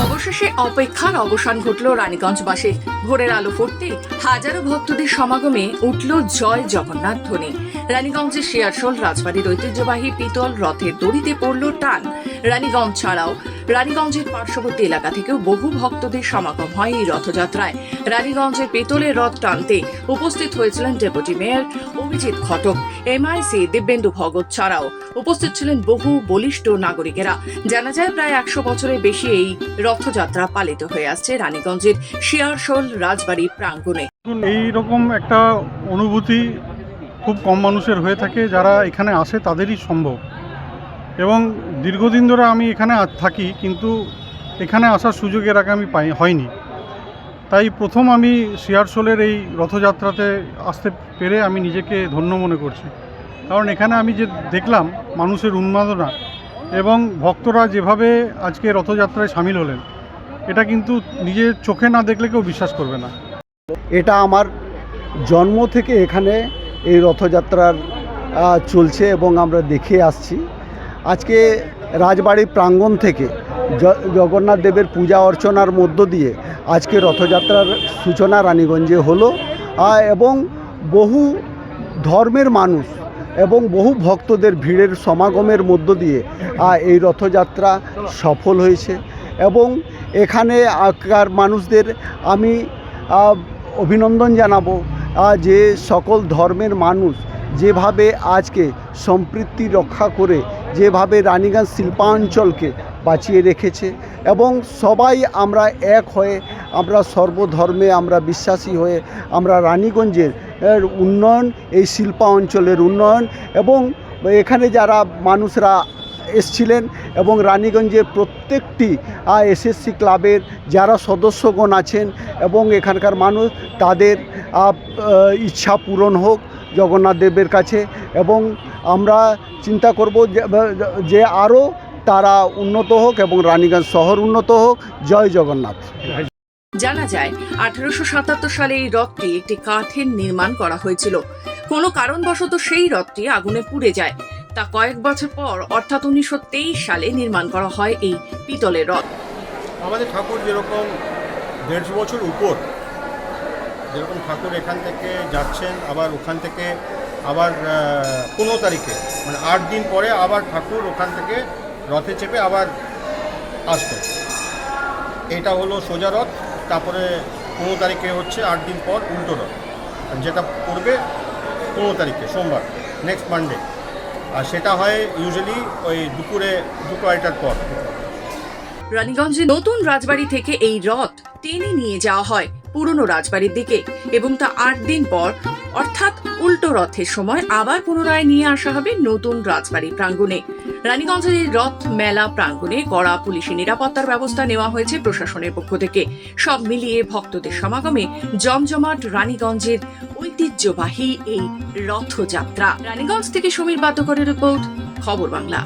অবশেষে অপেক্ষার অবসান ঘটল রানীগঞ্জবাসী। ভোরের আলো ফুটতেই হাজারো ভক্তদের সমাগমে উঠল জয় জগন্নাথ ধ্বনি। রানীগঞ্জের শিয়ারশোল রাজবাড়ির ঐতিহ্যবাহী পিতল রথের দড়িতে পড়ল টান। রানীগঞ্জ ছাড়াও রানীগঞ্জের পার্শ্ববর্তী এলাকা থেকেও বহু ভক্তদের সমাগম হয় এই রথযাত্রায়। রানীগঞ্জের পিতলের রথ টানতে উপস্থিত হয়েছিলেন ডেপুটি মেয়র অভিজিৎ ঘটক, এমআইসি দিব্যেন্দু ভগত ছাড়াও উপস্থিত ছিলেন বহু বলিষ্ঠ নাগরিকেরা। জানা যায় প্রায় 100 বছরের বেশি এই রথযাত্রা পালিত হয়ে আসছে রানীগঞ্জের শিয়ারশোল রাজবাড়ি প্রাঙ্গণে। এইরকম একটা অনুভূতি খুব কম মানুষের হয়ে থাকে, যারা এখানে আসে তাদেরই সম্ভব। এবং দীর্ঘদিন ধরে আমি এখানে থাকি, কিন্তু এখানে আসার সুযোগ এর আগে আমি হয়নি। তাই প্রথম আমি শিয়ারশোলের এই রথযাত্রাতে আসতে পেরে আমি নিজেকে ধন্য মনে করছি। কারণ এখানে আমি যে দেখলাম মানুষের উন্মাদনা এবং ভক্তরা যেভাবে আজকে রথযাত্রায় সামিল হলেন, এটা কিন্তু নিজের চোখে না দেখলে কেউ বিশ্বাস করবে না। এটা আমার জন্ম থেকে এখানে এই রথযাত্রার চলছে এবং আমরা দেখে আসছি। আজকে রাজবাড়ির প্রাঙ্গণ থেকে জগন্নাথ দেবের পূজা অর্চনার মধ্য দিয়ে আজকে রথযাত্রার সূচনা রানীগঞ্জে হলো এবং বহু ধর্মের মানুষ এবং বহু ভক্তদের ভিড়ের সমাগমের মধ্য দিয়ে এই রথযাত্রা সফল হয়েছে। এবং এখানে আকার মানুষদের আমি অভিনন্দন জানাবো যে সকল ধর্মের মানুষ যেভাবে আজকে সম্প্রীতি রক্ষা করে যেভাবে রানীগঞ্জ শিল্পাঞ্চলকে বাঁচিয়ে রেখেছে এবং সবাই আমরা এক হয়ে আমরা সর্বধর্মে আমরা বিশ্বাসী হয়ে আমরা রানীগঞ্জের উন্নয়ন, এই শিল্পাঞ্চলের উন্নয়ন এবং এখানে যারা মানুষরা এসছিলেন এবং রানীগঞ্জের প্রত্যেকটি এসএসসি ক্লাবের যারা সদস্যগণ আছেন এবং এখানকার মানুষ তাদের ইচ্ছা পূরণ হোক জগন্নাথ দেবের কাছে। এবং আমরা চিন্তা করব যে আরও তারা উন্নত হোক এবং রানীগঞ্জ শহর উন্নত হোক। জয় জগন্নাথ। জানা যায় 1877 সালে এই রথটি একটি কাঠের নির্মাণ করা হয়েছিল। কোনো কারণবশত সেই রথটি আগুনে পুড়ে যায়। তা কয়েক বছর পর অর্থাৎ 1923 সালে নির্মাণ করা হয় এই পিতলের রথ। আমাদের ঠাকুর যেরকম 150 বছর উপর, যেরকম ঠাকুর এখান থেকে যাচ্ছেন, আবার ওখান থেকে আবার 15 তারিখে মানে 8 দিন পরে আবার ঠাকুর ওখান থেকে রথে চেপে আবার আসতো। এটা হলো সোজা রথ, তারপরে 15 তারিখে হচ্ছে 8 দিন পর উল্টো রথ, যেটা পড়বে 15 তারিখে সোমবার, নেক্সট মানডে। আর সেটা হয় ইউজুয়ালি ওই দুপুরে 2-2:30টার পর। রানীগঞ্জে নতুন রাজবাড়ি থেকে এই রথ টেনে নিয়ে যাওয়া হয় পুরনো রাজবাড়ির দিকে এবং তা 8 দিন পর অর্থাৎ উল্টো রথের সময় আবার পুনরায় নিয়ে আসা হবে নতুন রাজবাড়ি প্রাঙ্গণে। রানীগঞ্জের এই রথ মেলা প্রাঙ্গণে কড়া পুলিশি নিরাপত্তার ব্যবস্থা নেওয়া হয়েছে প্রশাসনের পক্ষ থেকে। সব মিলিয়ে ভক্তদের সমাগমে জমজমাট রানীগঞ্জের ঐতিহ্যবাহী এই রথযাত্রা। রানীগঞ্জ থেকে সমীর বাদ্যকরের রিপোর্ট, খবর বাংলা।